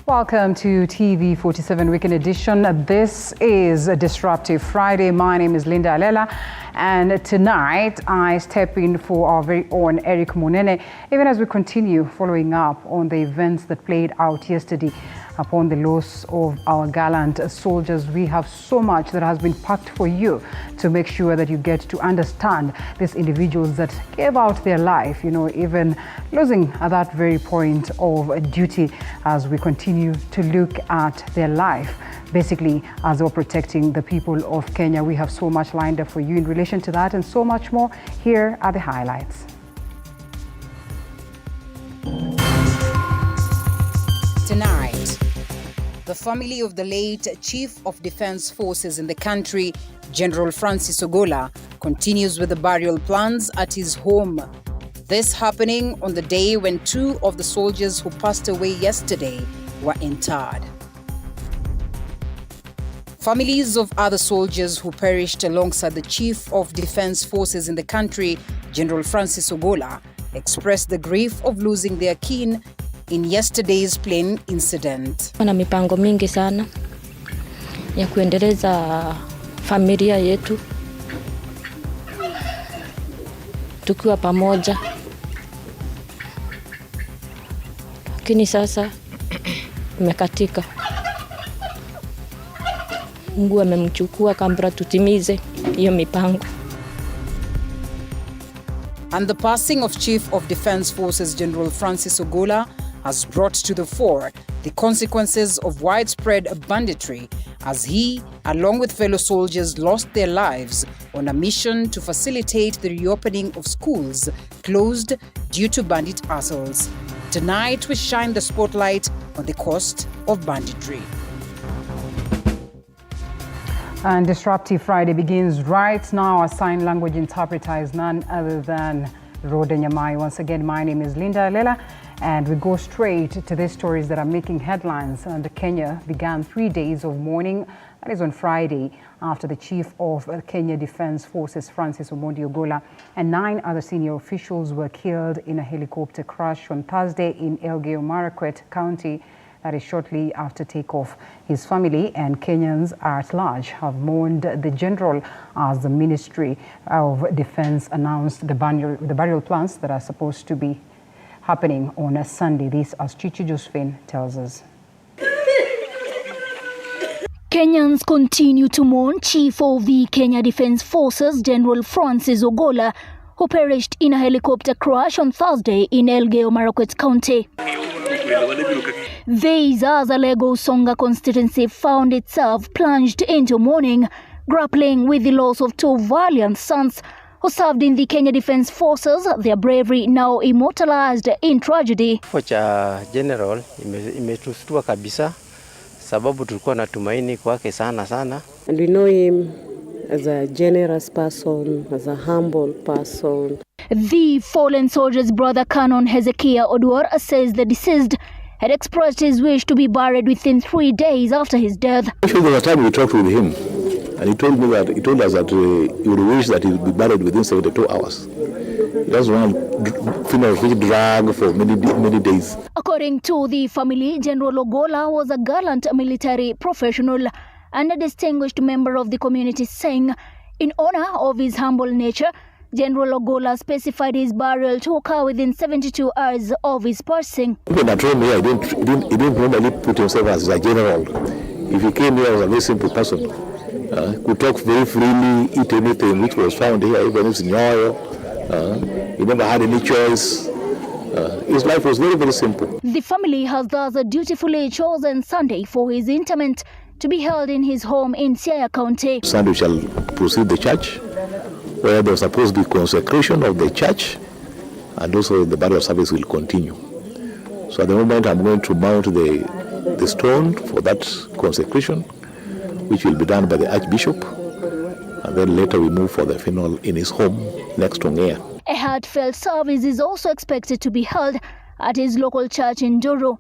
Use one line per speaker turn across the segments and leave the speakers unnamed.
Welcome to TV47 Weekend Edition. This is a Disruptive Friday. My name is Linda Alela, and tonight I step in for our very own Eric Munene, even as we continue following up on the events that played out yesterday upon the loss of our gallant soldiers. We have so much that has been packed for you to make sure that you get to understand these individuals that gave out their life, even losing at that very point of duty, as we continue to look at their life, basically as they were protecting the people of Kenya. We have so much lined up for you in relation to that and so much more. Here are the highlights.
Tonight, the family of the late Chief of Defense Forces in the country, General Francis Ogolla, continues with the burial plans at his home. This happening on the day when two of the soldiers who passed away yesterday were interred. Families of other soldiers who perished alongside the Chief of Defense Forces in the country, General Francis Ogolla, expressed the grief of losing their kin in yesterday's plane incident.
Kuna mipango mingi sana ya kuendeleza familia yetu tukiwa pamoja, lakini sasa umekatika. Mungu amemchukua kabla tutimize hiyo mipango.
And the passing of Chief of Defense Forces General Francis Ogolla has brought to the fore the consequences of widespread banditry, as he, along with fellow soldiers, lost their lives on a mission to facilitate the reopening of schools closed due to bandit assaults. Tonight we shine the spotlight on the cost of banditry.
And Disruptive Friday begins right now. Our sign language interpreter is none other than Rhoda Nyamai. Once again, my name is Linda Alela, and we go straight to the stories that are making headlines. And Kenya began 3 days of mourning. That is on Friday, after the Chief of Kenya Defense Forces, Francis Ogolla, and 9 other senior officials were killed in a helicopter crash on Thursday in Elgeyo-Marakwet County. That is shortly after takeoff. His family and Kenyans at large have mourned the general as the Ministry of Defense announced the burial plans that are supposed to be happening on a Sunday. This, as Chichi Josephine tells us.
Kenyans continue to mourn Chief of the Kenya Defense Forces, General Francis Ogolla, who perished in a helicopter crash on Thursday in Elgeyo-Marakwet County. The Zaza-Lego-Songa constituency found itself plunged into mourning, grappling with the loss of 2 valiant sons who served in the Kenya Defense Forces, their bravery now immortalized in tragedy.
Kifo cha General imetustua kabisa, sababu tulikuwa na tumaini kwake sana.
And we know him as a generous person, as a humble person.
The fallen soldier's brother, Canon Hezekiah Oduor, says the deceased had expressed his wish to be buried within 3 days after his death.
Actually, there was a time we talked with him, and he told us that he would wish that he would be buried within 72 hours. He doesn't want to drag for many days.
According to the family, General Ogolla was a gallant military professional and a distinguished member of the community, saying, in honor of his humble nature, General Ogolla specified his burial to occur within 72 hours of his passing.
When I told me, he didn't normally put himself as a general. If he came here as a very simple person, could talk very freely, eat anything which was found here, even if it's in oil. He never had any choice. His life was very, very simple.
The family has thus dutifully chosen Sunday for his interment to be held in his home in Siaya County.
Sunday shall proceed the church, where there was supposed to be consecration of the church, and also the burial service will continue. So at the moment I'm going to mount the stone for that consecration, which will be done by the Archbishop, and then later we move for the funeral in his home next to Ngea.
A heartfelt service is also expected to be held at his local church in Doro.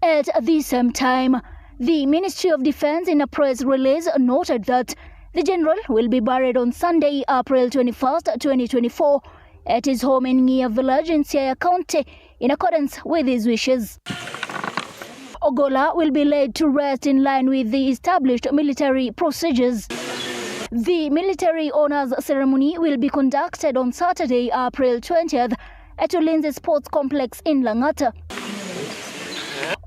At the same time, the Ministry of Defense in a press release noted that the general will be buried on Sunday, April 21st, 2024, at his home in Ngea Village in Siaya County, in accordance with his wishes. Ogolla will be laid to rest in line with the established military procedures. The military honors ceremony will be conducted on Saturday, April 20th at Ulinzi Sports Complex in Lang'ata.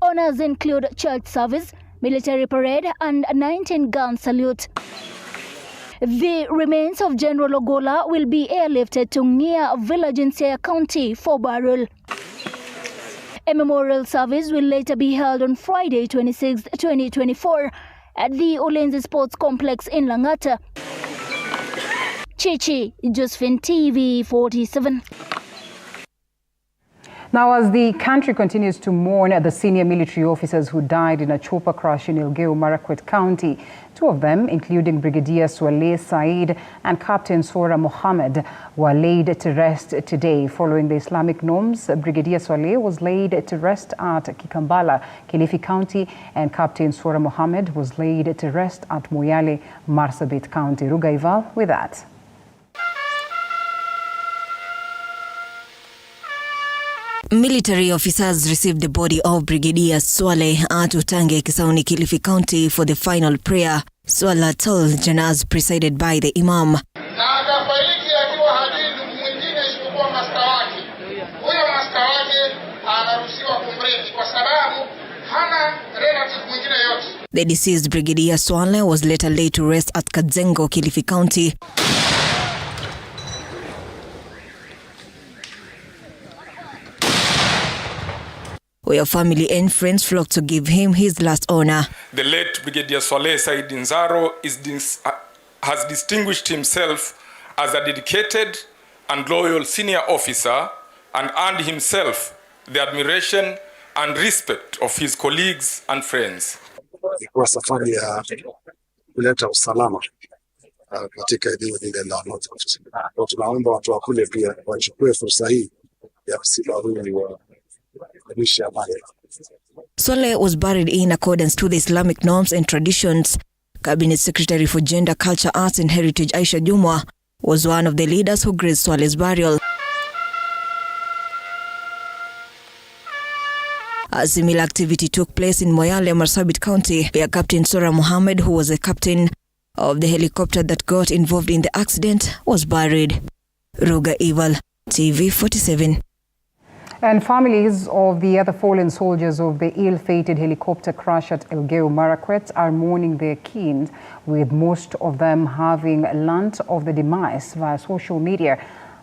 Honors include church service, military parade and 19-gun salute. The remains of General Ogolla will be airlifted to Ngia village in Siaya County for burial. A memorial service will later be held on Friday, 26, 2024 at the Ulinzi Sports Complex in Lang'ata. Chichi, Josephine, TV47.
Now, as the country continues to mourn the senior military officers who died in a chopper crash in Elgeyo Marakwet County, two of them, including Brigadier Swaleh Said and Captain Sora Mohammed, were laid to rest today. Following the Islamic norms, Brigadier Swaleh was laid to rest at Kikambala, Kilifi County, and Captain Sora Mohammed was laid to rest at Moyale, Marsabit County. Rugaival with that.
Military officers received the body of Brigadier Swaleh at Utange, Kisauni, Kilifi County for the final prayer. Swala told Janaz presided by the Imam. The deceased Brigadier Swaleh was later laid to rest at Kadzengo, Kilifi County. Where family and friends flocked to give him his last honor.
The late Brigadier Swaleh Said Nzaro has distinguished himself as a dedicated and loyal senior officer and earned himself the admiration and respect of his colleagues and friends.
Ilikuwa safari ya kuleta usalama katika eneo lile la North. Tunaomba watu wa kule pia wachukue fursa hii ya msiba huu wa
Swaleh was buried in accordance to the Islamic norms and traditions. Cabinet Secretary for Gender, Culture, Arts and Heritage Aisha Jumwa was one of the leaders who graced Swaleh's burial. A similar activity took place in Moyale, Marsabit County, where Captain Sora Mohammed, who was the captain of the helicopter that got involved in the accident, was buried. Ruga Ival, TV47.
And families of the other fallen soldiers of the ill-fated helicopter crash at Elgeyo Marakwet are mourning their kin, with most of them having learnt of the demise via social media.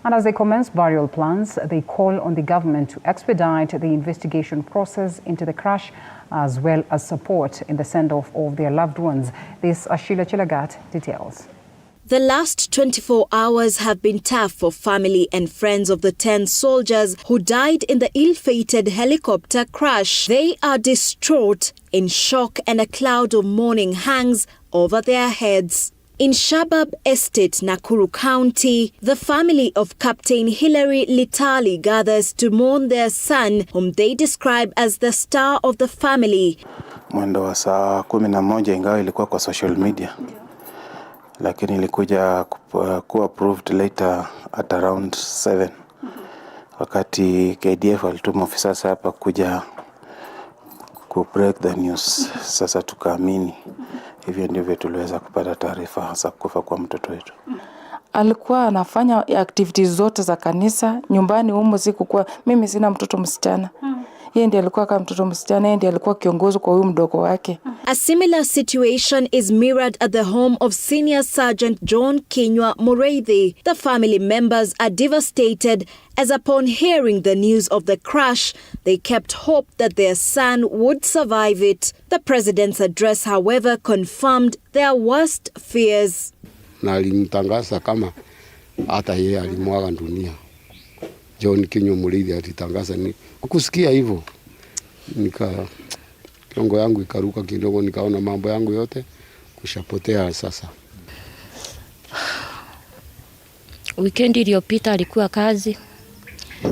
And as they commence burial plans, they call on the government to expedite the investigation process into the crash, as well as support in the send-off of their loved ones. This Ashila Chilagat details.
The last 24 hours have been tough for family and friends of the 10 soldiers who died in the ill-fated helicopter crash. They are distraught, in shock, and a cloud of mourning hangs over their heads. In Shabab Estate, Nakuru County, the family of Captain Hilary Litali gathers to mourn their son, whom they describe as the star of the family.
Mwendo wa saa 11 ingawa ilikuwa kwa social media, lakini ilikuja kuwa approved later at around 7 wakati KDF alituma ofisa hapa kuja ku break the news. Sasa tukaamini, hivyo ndivyo tuliweza kupata taarifa za kufa kwa mtoto wetu.
Alikuwa anafanya activities zote za kanisa, nyumbani humo sikuwa, mimi sina mtoto msichana. Yeye ndiye alikuwa kama mtoto msichana, yeye ndiye alikuwa kiongozi kwa huyu mdogo wake.
A similar situation is mirrored at the home of Senior Sergeant John Kinywa Mureithi. The family members are devastated as upon hearing the news of the crash, they kept hope that their son would survive it. The president's address, however, confirmed their worst fears.
Na alimtangaza kama hata yeye alimwaga dunia. John Kinywa Mureithi alitangaza ni kusikia hivyo, kiongo yangu ikaruka kidogo, nikaona mambo yangu yote kushapotea sasa.
Weekend iliyopita alikuwa kazi,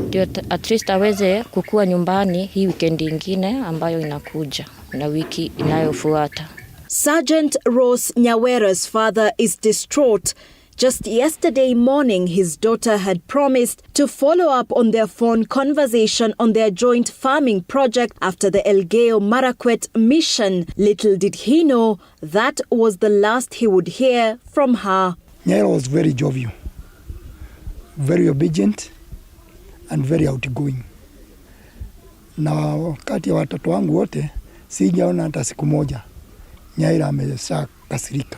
ndio at least aweze kukua nyumbani hii weekend nyingine ambayo inakuja na wiki inayofuata.
Sergeant Rose Nyawera's father is distraught. Just yesterday morning, his daughter had promised to follow up on their phone conversation on their joint farming project after the Elgeyo Marakwet mission. Little did he know that was the last he would hear from her.
Nyaira was very jovial, very obedient and very outgoing. Na kati ya watoto wangu wote sijaona hata siku moja Nyaira amesha kasirika.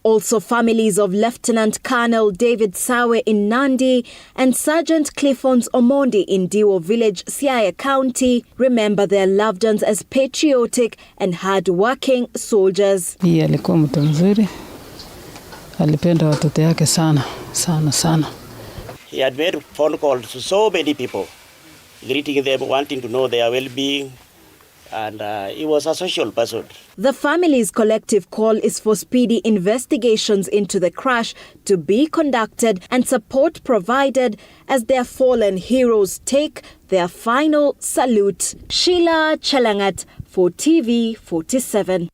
Also, families of Lieutenant Colonel David Sawe in Nandi and Sergeant Cliffons Omondi in Diwo Village, Siaya County, remember their loved ones as patriotic and hard-working soldiers.
Yeye alikuwa mtu mzuri. Alipenda watoto yake sana, sana, sana.
He had made phone calls to so many people, greeting them, wanting to know their well-being, and he was a social person.
The family's collective call is for speedy investigations into the crash to be conducted and support provided as their fallen heroes take their final salute. Sheila Chelangat for TV47.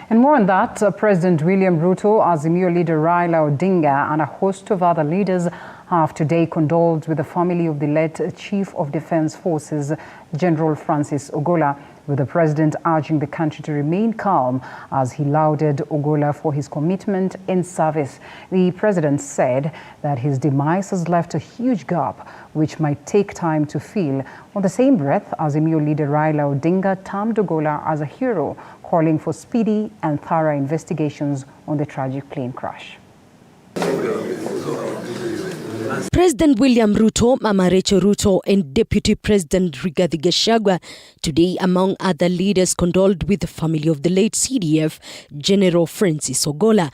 And more on that, President William Ruto, Azimio leader Raila Odinga, and a host of other leaders have today condoled with the family of the late Chief of Defense Forces, General Francis Ogolla, with the president urging the country to remain calm as he lauded Ogolla for his commitment in service. The president said that his demise has left a huge gap, which might take time to fill. On the same breath, Azimio leader Raila Odinga termed Ogolla as a hero, calling for speedy and thorough investigations on the tragic plane crash.
President William Ruto, Mama Rachel Ruto, and Deputy President Rigathi Gachagua today, among other leaders, condoled with the family of the late CDF General Francis Ogolla.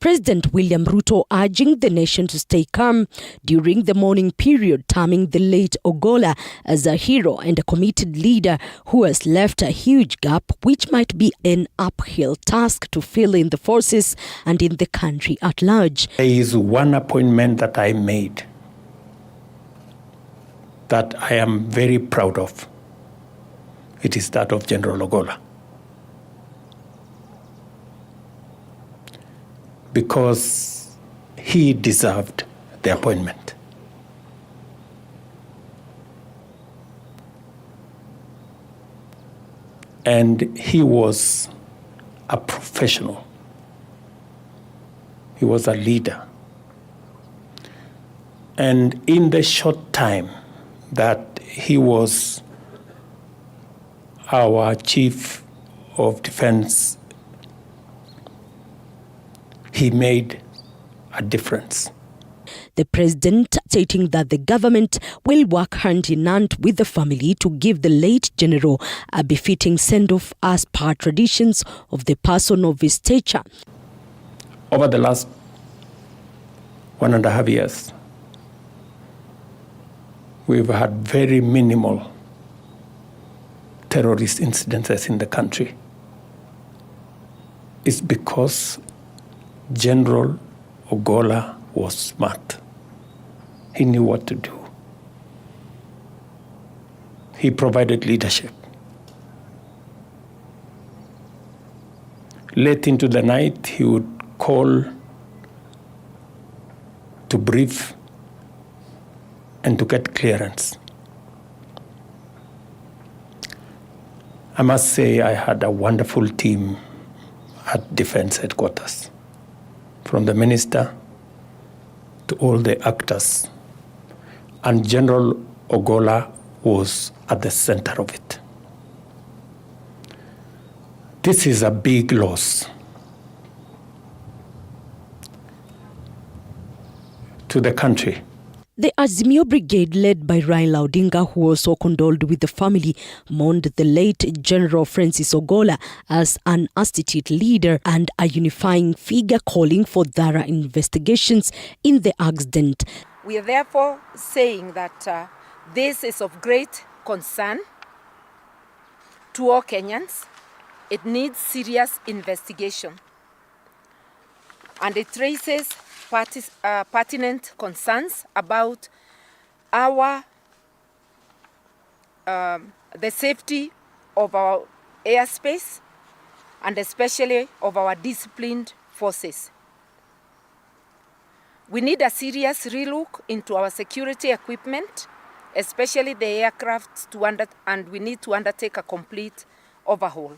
President William Ruto urging the nation to stay calm during the mourning period, terming the late Ogolla as a hero and a committed leader who has left a huge gap which might be an uphill task to fill in the forces and in the country at large.
There is one appointment that I made that I am very proud of. It is that of General Ogolla. Because he deserved the appointment. And he was a professional. He was a leader. And in the short time that he was our Chief of Defense, he made a difference.
The president stating that the government will work hand in hand with the family to give the late general a befitting send-off as per traditions of the person of his stature.
Over the last 1.5 years, we've had very minimal terrorist incidences in the country. It's because General Ogolla was smart. He knew what to do. He provided leadership. Late into the night, he would call to brief and to get clearance. I must say I had a wonderful team at Defense Headquarters, from the minister to all the actors. And General Ogolla was at the center of it. This is a big loss to the country.
The Azimio Brigade, led by Raila Odinga, who also condoled with the family, mourned the late General Francis Ogolla as an astute leader and a unifying figure, calling for thorough investigations in the accident.
We are therefore saying that this is of great concern to all Kenyans. It needs serious investigation, and it raises pertinent concerns about our the safety of our airspace, and especially of our disciplined forces. We need a serious relook into our security equipment, especially the aircraft, and we need to undertake a complete overhaul.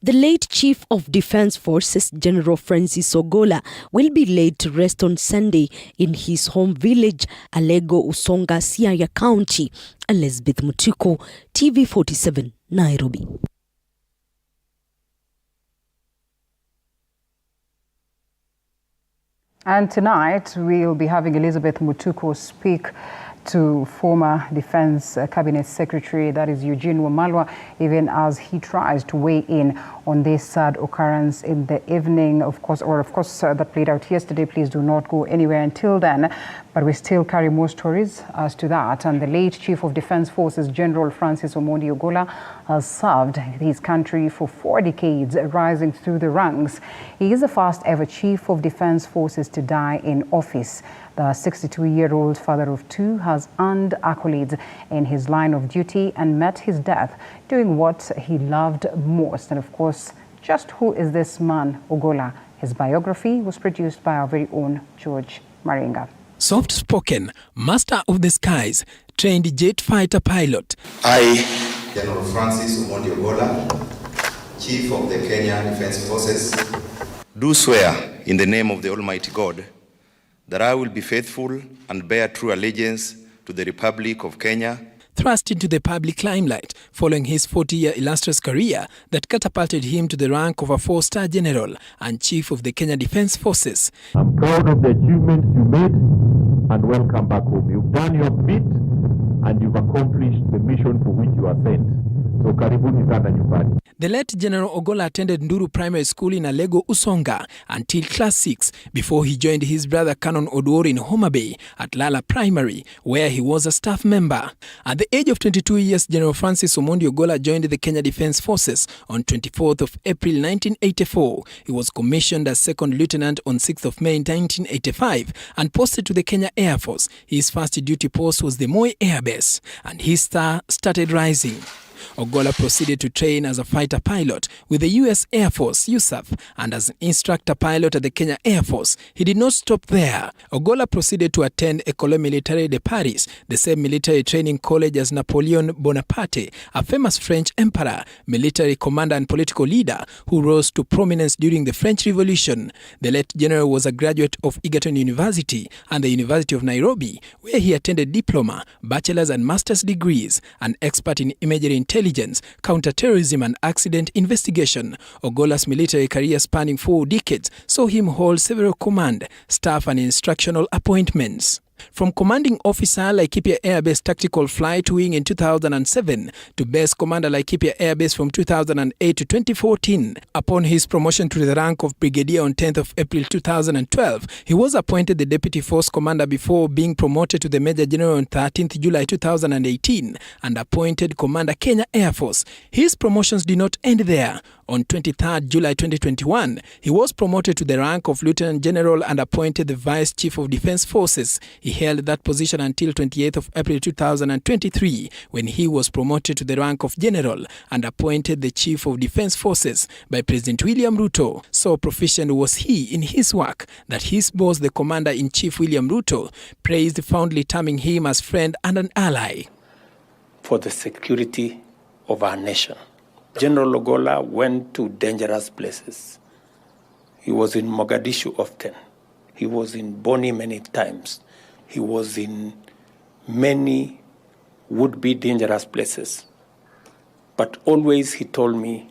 The late Chief of Defence Forces, General Francis Ogolla, will be laid to rest on Sunday in his home village, Alego Usonga, Siaya County. Elizabeth Mutuko, TV47, Nairobi.
And tonight, we'll be having Elizabeth Mutuko speak to former Defense Cabinet Secretary, that is Eugene Wamalwa, even as he tries to weigh in on this sad occurrence in the evening, of course, that played out yesterday. Please do not go anywhere until then. But we still carry more stories as to that. And the late Chief of Defense Forces, General Francis Ogolla, has served his country for 4 decades, rising through the ranks. He is the first ever Chief of Defense Forces to die in office. The 62-year-old father of 2 has earned accolades in his line of duty and met his death doing what he loved most. And of course, just who is this man, Ogolla? His biography was produced by our very own George Maringa.
Soft-spoken, master of the skies, trained jet fighter pilot.
I, General Francis Ogolla, Chief of the Kenya Defense Forces, do swear in the name of the Almighty God that I will be faithful and bear true allegiance to the Republic of Kenya.
Thrust into the public limelight following his 40-year illustrious career that catapulted him to the rank of a 4-star general and chief of the Kenya Defense Forces.
I'm proud of the achievements you made and welcome back home. You've done your bit and you've accomplished the mission for which you are sent. So karibuni sana nyumbani.
The late General Ogolla attended Nduru Primary School in Alego Usonga until class 6 before he joined his brother Canon Oduor in Homa Bay at Lala Primary, where he was a staff member. At the age of 22 years, General Francis Ogolla joined the Kenya Defense Forces on 24th of April 1984. He was commissioned as second lieutenant on 6th of May 1985 and posted to the Kenya Air Force. His first duty post was the Moi Air Base, and his star started rising. Ogolla proceeded to train as a fighter pilot with the U.S. Air Force, USAF, and as an instructor pilot at the Kenya Air Force. He did not stop there. Ogolla proceeded to attend École Militaire de Paris, the same military training college as Napoleon Bonaparte, a famous French emperor, military commander and political leader who rose to prominence during the French Revolution. The late general was a graduate of Egerton University and the University of Nairobi, where he attended diploma, bachelor's and master's degrees, an expert in imagery intelligence, counterterrorism and accident investigation. Ogolla's military career spanning 4 decades saw him hold several command, staff and instructional appointments. From commanding officer Laikipia Air Base Tactical Flight Wing in 2007 to base commander Laikipia Air Base from 2008 to 2014. Upon his promotion to the rank of brigadier on 10th of April 2012, he was appointed the deputy force commander before being promoted to the major general on 13th July 2018 and appointed commander Kenya Air Force. His promotions did not end there. On 23rd July 2021, he was promoted to the rank of Lieutenant General and appointed the Vice Chief of Defense Forces. He held that position until 28th of April 2023, when he was promoted to the rank of General and appointed the Chief of Defense Forces by President William Ruto. So proficient was he in his work that his boss, the Commander-in-Chief William Ruto, praised, fondly terming him as friend and an ally.
For the security of our nation, General Ogolla went to dangerous places. He was in Mogadishu often. He was in Boni many times. He was in many would-be dangerous places. But always he told me,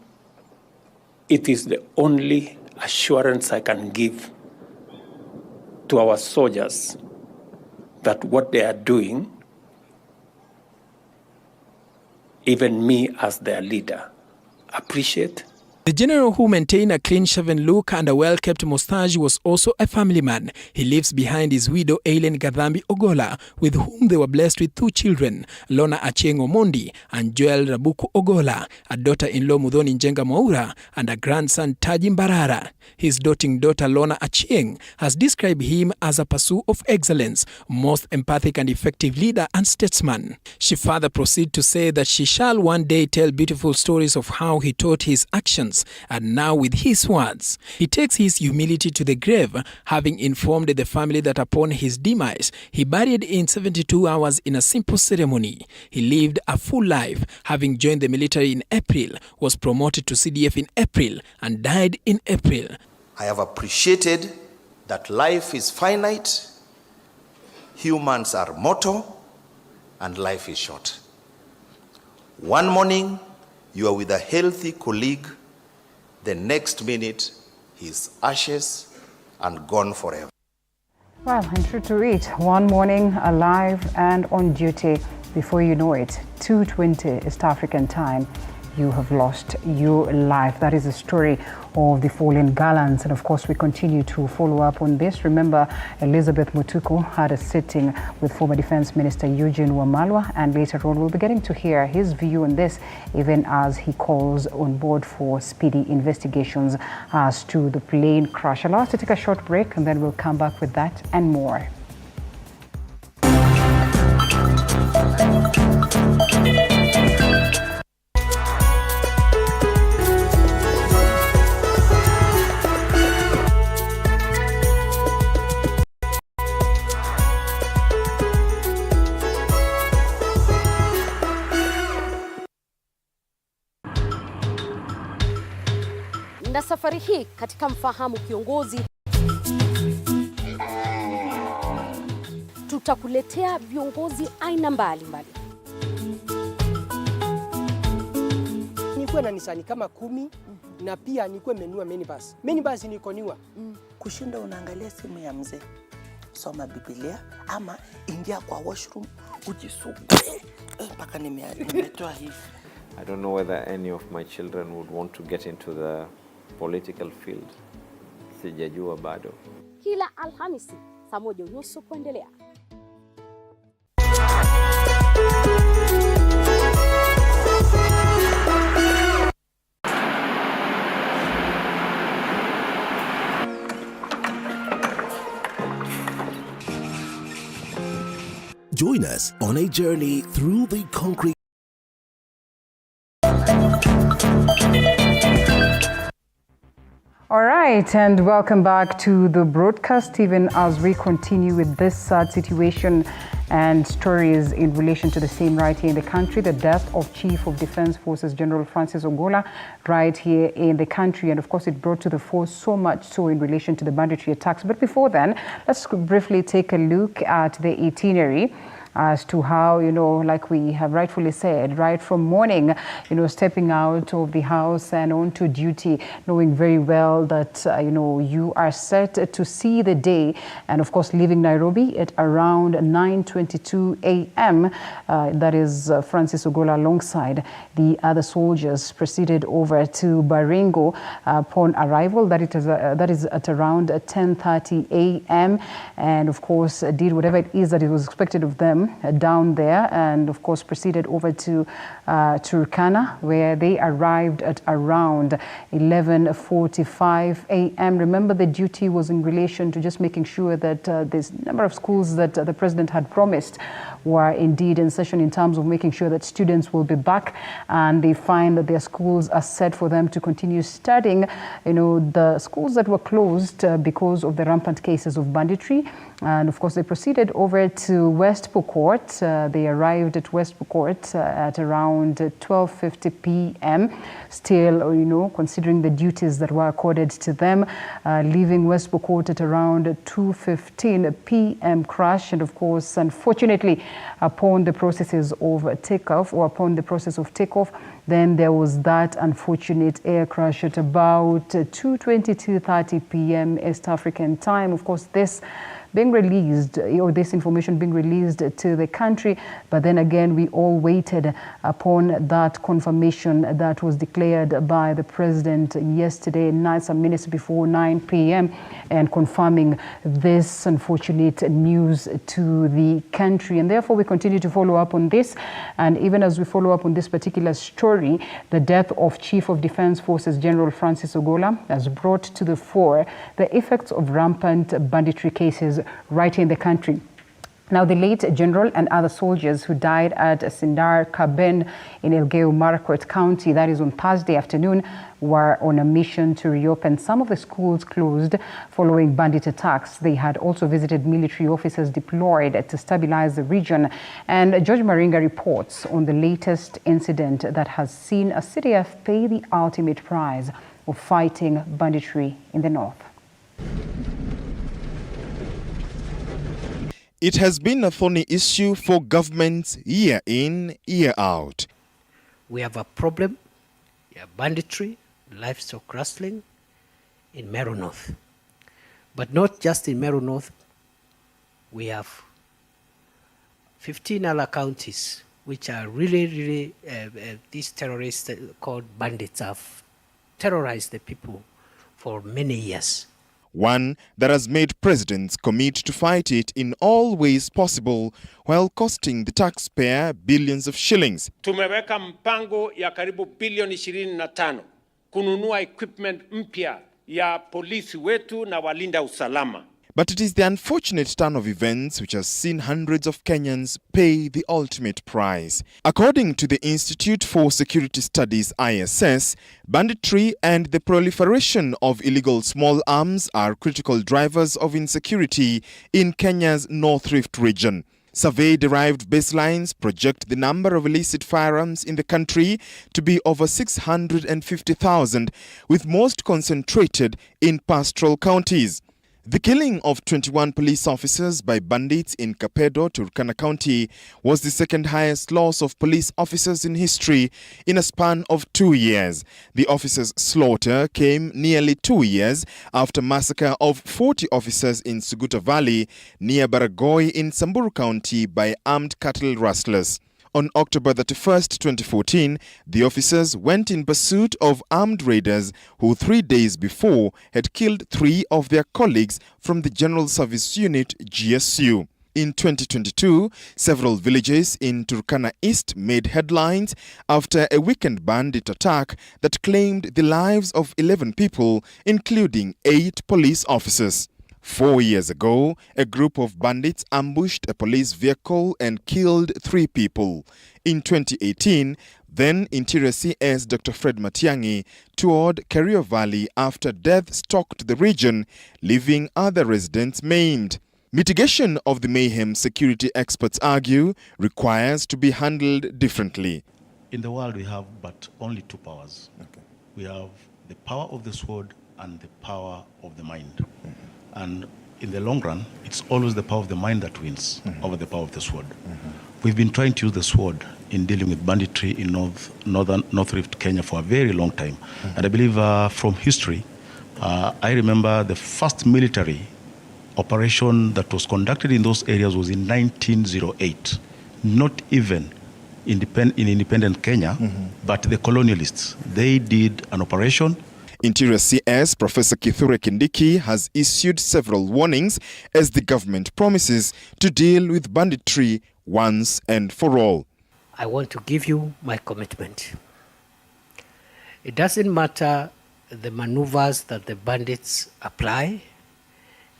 it is the only assurance I can give to our soldiers that what they are doing, even me as their leader, appreciate
The general, who maintained a clean-shaven look and a well-kept mustache, was also a family man. He leaves behind his widow, Aileen Gadhambi Ogolla, with whom they were blessed with 2 children, Lona Achieng Omondi and Joel Rabuku Ogolla, a daughter-in-law Muthoni Njenga Mwaura, and a grandson Taji Mbarara. His doting daughter Lona Achieng has described him as a pursuit of excellence, most empathic and effective leader and statesman. She further proceeded to say that she shall one day tell beautiful stories of how he taught his actions, and now with his words. He takes his humility to the grave, having informed the family that upon his demise, he buried in 72 hours in a simple ceremony. He lived a full life, having joined the military in April, was promoted to CDF in April, and died in April.
I have appreciated that life is finite, humans are mortal, and life is short. One morning, you are with a healthy colleague. The next minute, his ashes and gone forever.
Well, and true to it, one morning alive and on duty. Before you know it, 2:20 East African time, you have lost your life. That is the story of the fallen gallants. And of course, we continue to follow up on this. Remember, Elizabeth Mutuku had a sitting with former Defense Minister Eugene Wamalwa, and later on we'll be getting to hear his view on this, even as he calls on board for speedy investigations as to the plane crash. Allow us to take a short break, and then we'll come back with that and more.
Na safari hii katika Mfahamu Kiongozi tutakuletea viongozi aina mbalimbali.
Nikuwe na Nisani kama 10 na pia nikuwe menua minibus. Minibus nikoniwa.
Kushinda unaangalia simu ya mzee, soma Biblia ama ingia kwa washroom ujisugue mpaka nimetoa hivi.
I don't know whether any of my children would want to get into the political field. Sijajua bado.
Kila Alhamisi saa 1:30 kuendelea.
Join us on a journey through the concrete.
All right, and welcome back to the broadcast, even as we continue with this sad situation and stories in relation to the same right here in the country, the death of Chief of Defense Forces General Francis Ogolla right here in the country. And of course, it brought to the fore so much so in relation to the banditry attacks. But before then, let's briefly take a look at the itinerary as to how, like we have rightfully said, right from morning, stepping out of the house and onto duty, knowing very well that, you are set to see the day. And of course, leaving Nairobi at around 9:22 a.m. That is Francis Ogolla alongside the other soldiers proceeded over to Baringo upon arrival. That is at around 10:30 a.m. And of course, did whatever it is that it was expected of them down there, and of course proceeded over to Turkana, where they arrived at around 11:45 a.m. Remember, the duty was in relation to just making sure that this number of schools that the president had promised were indeed in session, in terms of making sure that students will be back and they find that their schools are set for them to continue studying. The schools that were closed because of the rampant cases of banditry. And of course, they proceeded over to West Pokot. They arrived at West Pokot at around 12:50 p.m. Still, considering the duties that were accorded to them, leaving West Pokot at around 2:15 p.m. crash. And of course, unfortunately, upon the process of takeoff, then there was that unfortunate air crash at about 2:30 p.m. East African time. Of course, this being released, or this information being released to the country. But then again, we all waited upon that confirmation that was declared by the president yesterday night, some minutes before 9 p.m., and confirming this unfortunate news to the country. And therefore, we continue to follow up on this. And even as we follow up on this particular story, the death of Chief of Defense Forces General Francis Ogolla has brought to the fore the effects of rampant banditry cases right in the country. Now, the late general and other soldiers who died at Sindar Kaben in Elgeyo Marakwet County, that is on Thursday afternoon, were on a mission to reopen some of the schools closed following bandit attacks. They had also visited military officers deployed to stabilize the region. And George Maringa reports on the latest incident that has seen a CDF pay the ultimate prize of fighting banditry in the north.
It has been a thorny issue for governments year in, year out.
We have a problem, banditry, livestock rustling in Meru North. But not just in Meru North, we have 15 other counties which are really, these terrorists called bandits have terrorized the people for many years.
One that has made presidents commit to fight it in all ways possible while costing the taxpayer billions of shillings.
Tumeweka mpango ya karibu bilioni 25 kununua equipment mpya ya polisi wetu na walinda usalama.
But it is the unfortunate turn of events which has seen hundreds of Kenyans pay the ultimate price. According to the Institute for Security Studies ISS, banditry and the proliferation of illegal small arms are critical drivers of insecurity in Kenya's North Rift region. Survey-derived baselines project the number of illicit firearms in the country to be over 650,000, with most concentrated in pastoral counties. The killing of 21 police officers by bandits in Kapedo, Turkana County, was the second highest loss of police officers in history in a span of 2 years. The officers' slaughter came nearly 2 years after massacre of 40 officers in Suguta Valley near Baragoi in Samburu County by armed cattle rustlers. On October 31st, 2014, the officers went in pursuit of armed raiders who 3 days before had killed 3 of their colleagues from the General Service Unit GSU. In 2022, several villages in Turkana East made headlines after a weekend bandit attack that claimed the lives of 11 people, including 8 police officers. 4 years ago, a group of bandits ambushed a police vehicle and killed 3 people. In 2018, then Interior CS Dr. Fred Matiang'i toured Kerio Valley after death stalked the region, leaving other residents maimed. Mitigation of the mayhem, security experts argue, requires to be handled differently.
In the world, we have but only 2 powers. Okay. We have the power of the sword and the power of the mind. And in the long run, it's always the power of the mind that wins over the power of the sword. We've been trying to use the sword in dealing with banditry in North Rift Kenya for a very long time. And I believe from history, I remember the first military operation that was conducted in those areas was in 1908. Not even in independent Kenya, but the colonialists, they did an operation.
Interior CS Professor Kithure Kindiki has issued several warnings as the government promises to deal with banditry once and for all.
I want to give you my commitment. It doesn't matter the maneuvers that the bandits apply.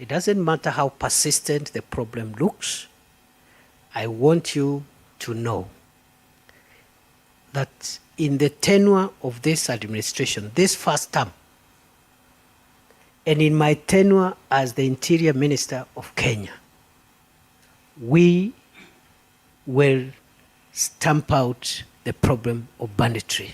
It doesn't matter how persistent the problem looks. I want you to know that in the tenure of this administration, this first term, and in my tenure as the Interior Minister of Kenya, we will stamp out the problem of banditry.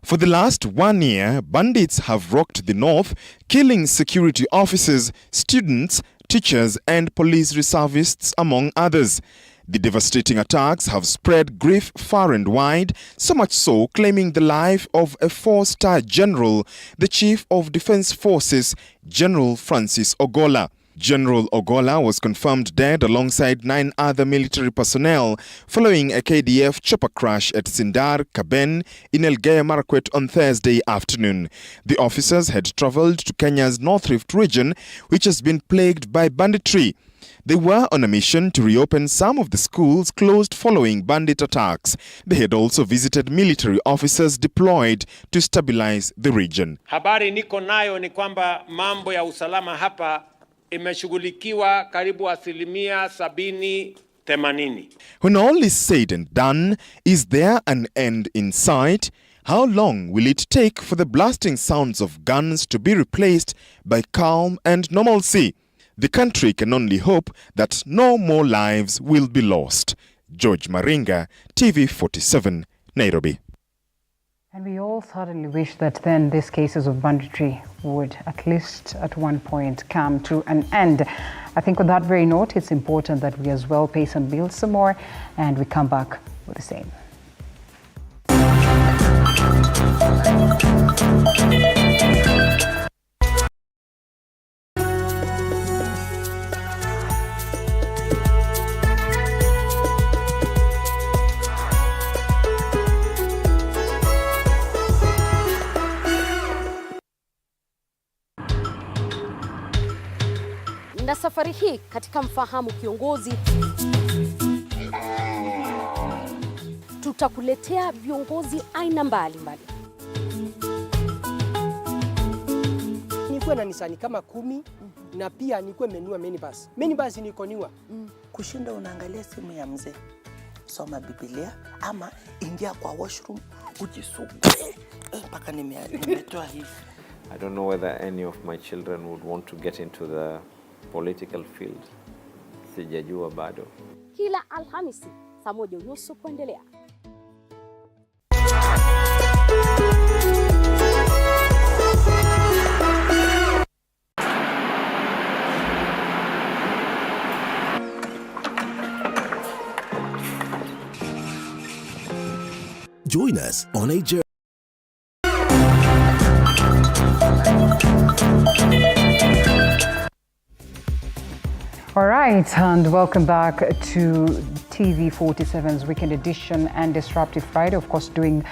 For the last 1 year, bandits have rocked the north, killing security officers, students, teachers, and police reservists, among others. The devastating attacks have spread grief far and wide, so much so claiming the life of a 4-star general, the Chief of Defense Forces, General Francis Ogolla. General Ogolla was confirmed dead alongside 9 other military personnel following a KDF chopper crash at Sindar, Kaben in Elgeyo Marakwet on Thursday afternoon. The officers had travelled to Kenya's North Rift region, which has been plagued by banditry. They were on a mission to reopen some of the schools closed following bandit attacks. They had also visited military officers deployed to stabilize the region.
Habari niko nayo ni kwamba mambo ya usalama hapa imeshughulikiwa karibu 70-80.
When all is said and done, is there an end in sight? How long will it take for the blasting sounds of guns to be replaced by calm and normalcy? The country can only hope that no more lives will be lost. George Maringa, TV47, Nairobi.
And we all certainly wish that then these cases of banditry would at least at one point come to an end. I think on that very note, it's important that we as well pay some bills some more, and we come back with the same.
Na safari hii katika Mfahamu Kiongozi tutakuletea viongozi aina mbalimbali.
Nikuwe na nisani kama 10 na pia nikuwe menua minibus. Minibus nikoniwa.
Kushinda unaangalia simu ya mzee. Soma Biblia ama ingia kwa washroom ujisugue. Mpaka nimetoa hivi.
I don't know whether any of my children would want to get into the political field. Sijajua bado.
Kila Alhamisi saa 1:30 kuendelea.
Join us on a journey.
All right, and welcome back to TV47's Weekend Edition and Disruptive Friday. Of course, doing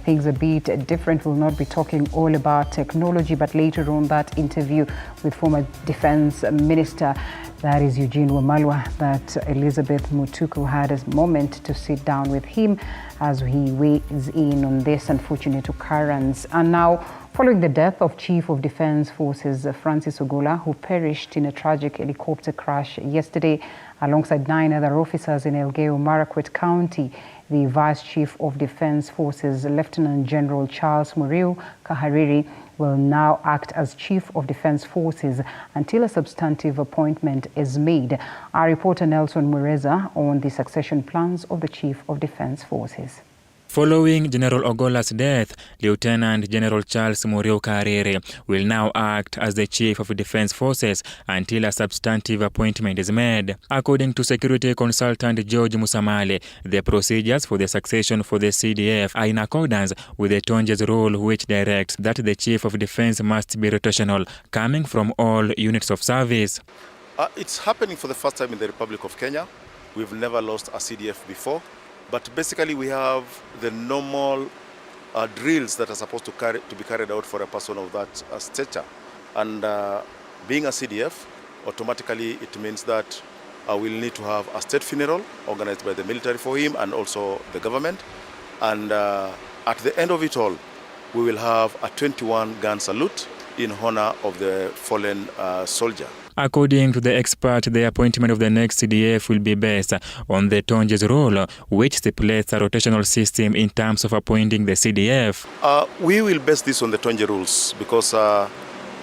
things a bit different. We'll not be talking all about technology, but later on that interview with former Defense Minister, that is Eugene Wamalwa, that Elizabeth Mutuku had a moment to sit down with him as he weighs in on this unfortunate occurrence. And now, following the death of Chief of Defense Forces Francis Ogolla, who perished in a tragic helicopter crash yesterday alongside 9 other officers in Elgeyo Marakwet County, the Vice Chief of Defense Forces, Lieutenant General Charles Muriu Kahariri, will now act as Chief of Defense Forces until a substantive appointment is made. Our reporter Nelson Mureza on the succession plans of the Chief of Defense Forces.
Following General Ogolla's death, Lieutenant General Charles Muriu Kahariri will now act as the Chief of Defense Forces until a substantive appointment is made. According to security consultant George Musamali, the procedures for the succession for the CDF are in accordance with the Tonje's rule, which directs that the Chief of Defense must be rotational, coming from all units of service.
It's happening for the first time in the Republic of Kenya. We've never lost a CDF before. But basically we have the normal drills that are supposed to be carried out for a person of that stature. And being a CDF, automatically it means that we'll need to have a state funeral organized by the military for him and also the government. And at the end of it all, we will have a 21-gun salute in honor of the fallen soldier.
According to the expert, the appointment of the next CDF will be based on the Tonje's rule, which stipulates a rotational system in terms of appointing the CDF.
We will base this on the Tonje rules because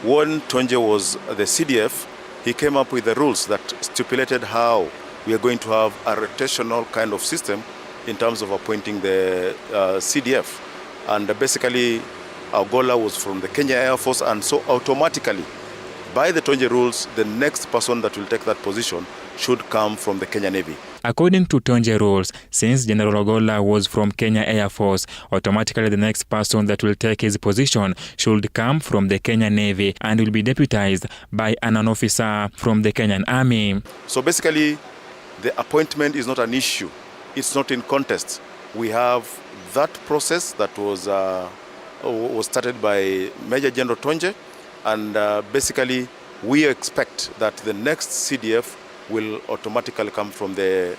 when Tonje was the CDF, he came up with the rules that stipulated how we are going to have a rotational kind of system in terms of appointing the CDF. And basically, Ogolla was from the Kenya Air Force, and so automatically, by the Tonje rules, the next person that will take that position should come from the Kenya Navy.
According to Tonje rules, since General Ogolla was from Kenya Air Force, automatically the next person that will take his position should come from the Kenya Navy and will be deputized by an officer from the Kenyan Army.
So basically, the appointment is not an issue. It's not in contest. We have that process that was started by Major General Tonje, and basically we expect that the next CDF will automatically come from the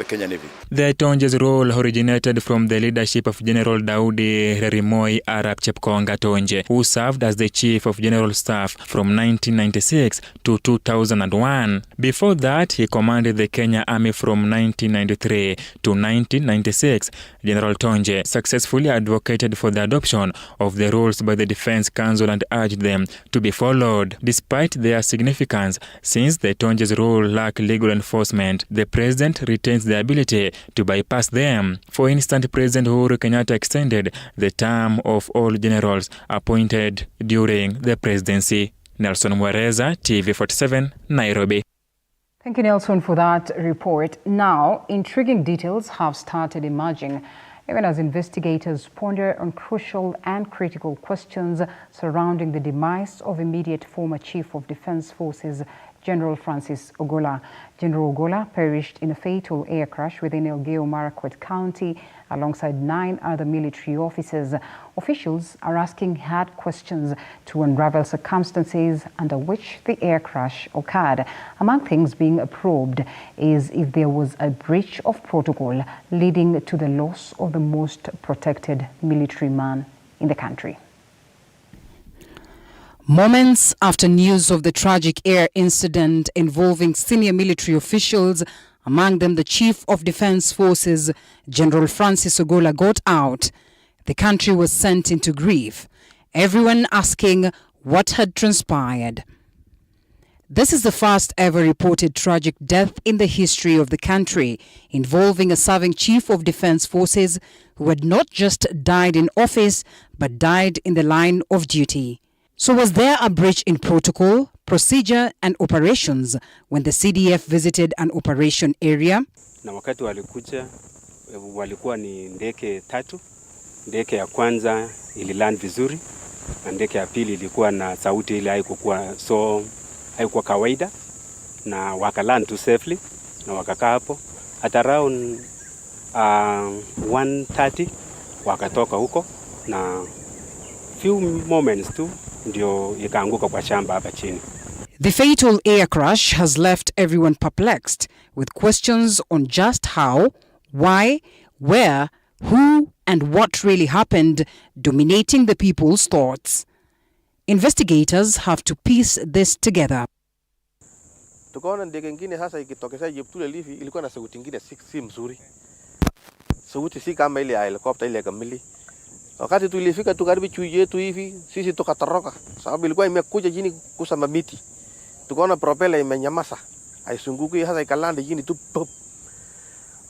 Kenya Navy.
The Tonje's role originated from the leadership of General Daudi Rerimoi Arap Chepkonga Tonje, who served as the Chief of General Staff from 1996 to 2001. Before that, he commanded the Kenya Army from 1993 to 1996. General Tonje successfully advocated for the adoption of the rules by the Defense Council and urged them to be followed. Despite their significance, since the Tonje's rule lacked legal enforcement, the President retains the ability to bypass them. For instance, President Uhuru Kenyatta extended the term of all generals appointed during the presidency. Nelson Mwereza, TV47, Nairobi.
Thank you, Nelson, for that report. Now, intriguing details have started emerging, even as investigators ponder on crucial and critical questions surrounding the demise of immediate former Chief of Defense Forces, General Francis Ogolla. General Ogolla perished in a fatal air crash within Elgeyo-Marakwet County alongside 9 other military officers. Officials are asking hard questions to unravel circumstances under which the air crash occurred. Among things being probed is if there was a breach of protocol leading to the loss of the most protected military man in the country. Moments after news of the tragic air incident involving senior military officials, among them the Chief of Defense Forces, General Francis Ogolla, got out, the country was sent into grief, everyone asking what had transpired. This is the first ever reported tragic death in the history of the country, involving a serving Chief of Defense Forces who had not just died in office, but died in the line of duty. So was there a breach in protocol, procedure and operations when the CDF visited an operation area?
Na wakati walikuja, walikuwa ni ndege 3. Ndege ya kwanza ililand vizuri, na ndege ya pili ilikuwa na sauti ile haikuwa kawaida, na wakaland to safely na wakakaa hapo. At around 1:30 wakatoka huko, na few moments tu ndio ikaanguka kwa shamba hapa chini.
The fatal air crash has left everyone perplexed with questions on just how, why, where, who and what really happened dominating the people's thoughts. Investigators have to piece this together.
Tukaona ndege nyingine sasa ikitokea Jeptule livi ilikuwa na sauti nyingine si mzuri. Sauti si kama ile ya helicopter ile kamili. Wakati tulifika tu karibu chui yetu hivi, sisi tukatoroka sababu ilikuwa imekuja chini kusama miti. Tukaona propeller imenyamaza, haisunguki, hasa ikalanda chini tu pop.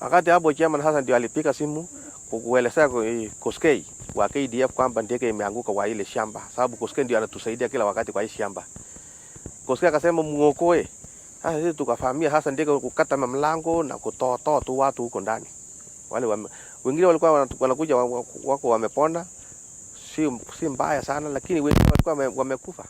Wakati hapo chairman hasa ndio alipiga simu kuelezea Koskei wa KDF kwamba ndege imeanguka kwa ile shamba, sababu Koskei ndio anatusaidia kila wakati kwa hii shamba. Koskei akasema muokoe. Sasa sisi tukafahamia hasa ndege kukata mlango na kutoa tu watu huko ndani. Wale wengine walikuwa wanakuja wako wamepona, si mbaya sana, lakini wengine walikuwa wamekufa.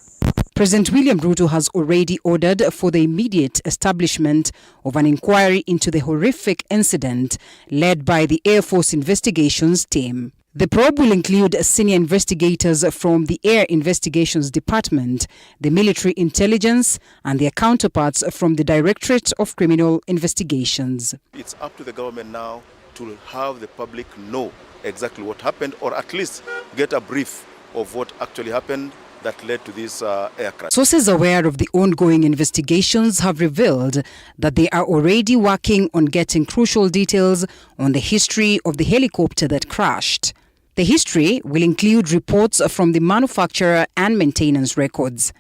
President William Ruto has already ordered for the immediate establishment of an inquiry into the horrific incident led by the Air Force Investigations Team. The probe will include senior investigators from the Air Investigations Department, the Military Intelligence, and their counterparts from the Directorate of Criminal Investigations.
It's up to the government now to have the public know exactly what happened, or at least get a brief of what actually happened that led to this aircraft.
Sources aware of the ongoing investigations have revealed that they are already working on getting crucial details on the history of the helicopter that crashed. The history will include reports from the manufacturer and maintenance records.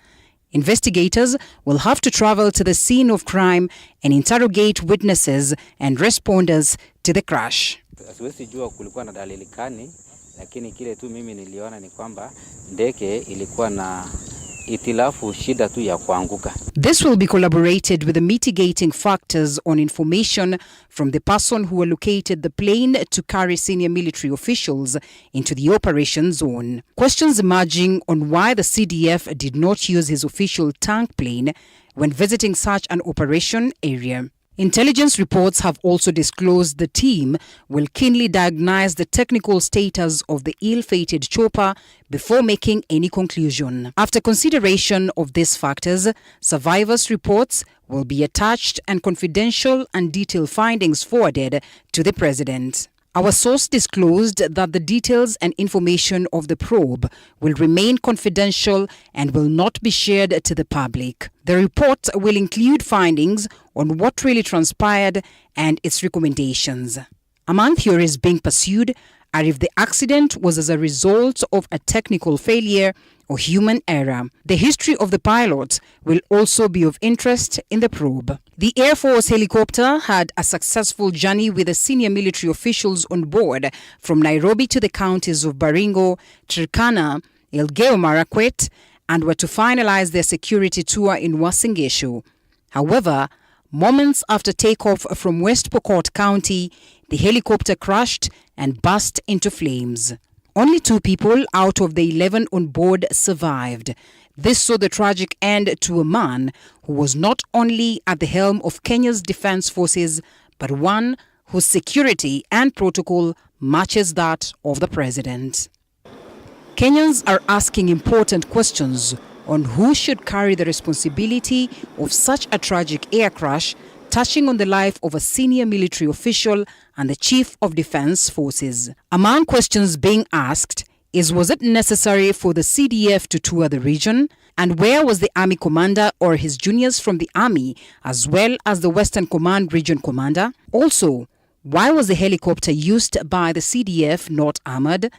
Investigators will have to travel to the scene of crime and interrogate witnesses and responders to the crash.
Siwezi jua kulikuwa na dalili gani, lakini kile tu mimi niliona ni kwamba ndege ilikuwa na itilafu shida tu ya kuanguka.
This will be collaborated with the mitigating factors on information from the person who allocated the plane to carry senior military officials into the operation zone. Questions emerging on why the CDF did not use his official tank plane when visiting such an operation area. Intelligence reports have also disclosed the team will keenly diagnose the technical status of the ill-fated chopper before making any conclusion. After consideration of these factors, survivors' reports will be attached and confidential and detailed findings forwarded to the President. Our source disclosed that the details and information of the probe will remain confidential and will not be shared to the public. The report will include findings on what really transpired and its recommendations. Among theories being pursued are if the accident was as a result of a technical failure or human error. The history of the pilot will also be of interest in the probe. The Air Force helicopter had a successful journey with the senior military officials on board from Nairobi to the counties of Baringo, Turkana, Elgeyo Marakwet, and were to finalize their security tour in Uasin Gishu. However, moments after takeoff from West Pokot County, the helicopter crashed and burst into flames. Only 2 people out of the 11 on board survived. This saw the tragic end to a man who was not only at the helm of Kenya's defense forces, but one whose security and protocol matches that of the president. Kenyans are asking important questions on who should carry the responsibility of such a tragic air crash, touching on the life of a senior military official and the Chief of Defense Forces. Among questions being asked is, was it necessary for the CDF to tour the region? And where was the Army commander or his juniors from the Army, as well as the Western Command Region Commander? Also, why was the helicopter used by the CDF not armored?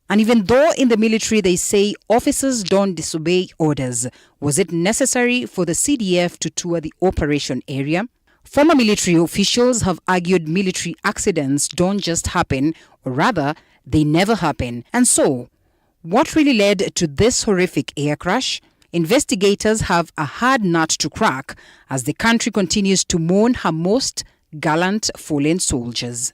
And even though in the military they say officers don't disobey orders, was it necessary for the CDF to tour the operation area? Former military officials have argued military accidents don't just happen, or rather, they never happen. And so, what really led to this horrific air crash? Investigators have a hard nut to crack as the country continues to mourn her most gallant fallen soldiers.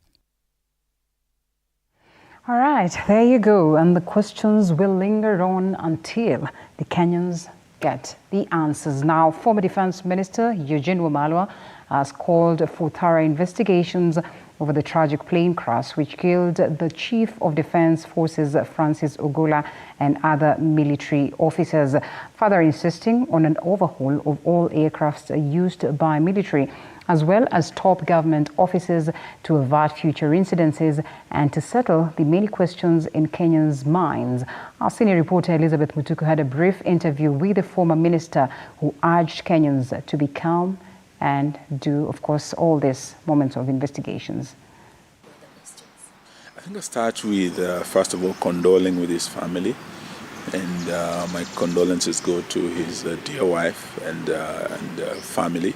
All right, there you go. And the questions will linger on until the Kenyans get the answers. Now, former Defense Minister Eugene Wamalwa has called for thorough investigations over the tragic plane crash which killed the Chief of Defense Forces Francis Ogolla and other military officers, further insisting on an overhaul of all aircrafts used by military as well as top government officers to avert future incidences and to settle the many questions in Kenyans' minds. Our senior reporter Elizabeth Mutuku had a brief interview with the former minister who urged Kenyans to be calm and do, of course, all these moments of investigations.
I think I'll start with, first of all, condoling with his family. And my condolences go to his dear wife and family,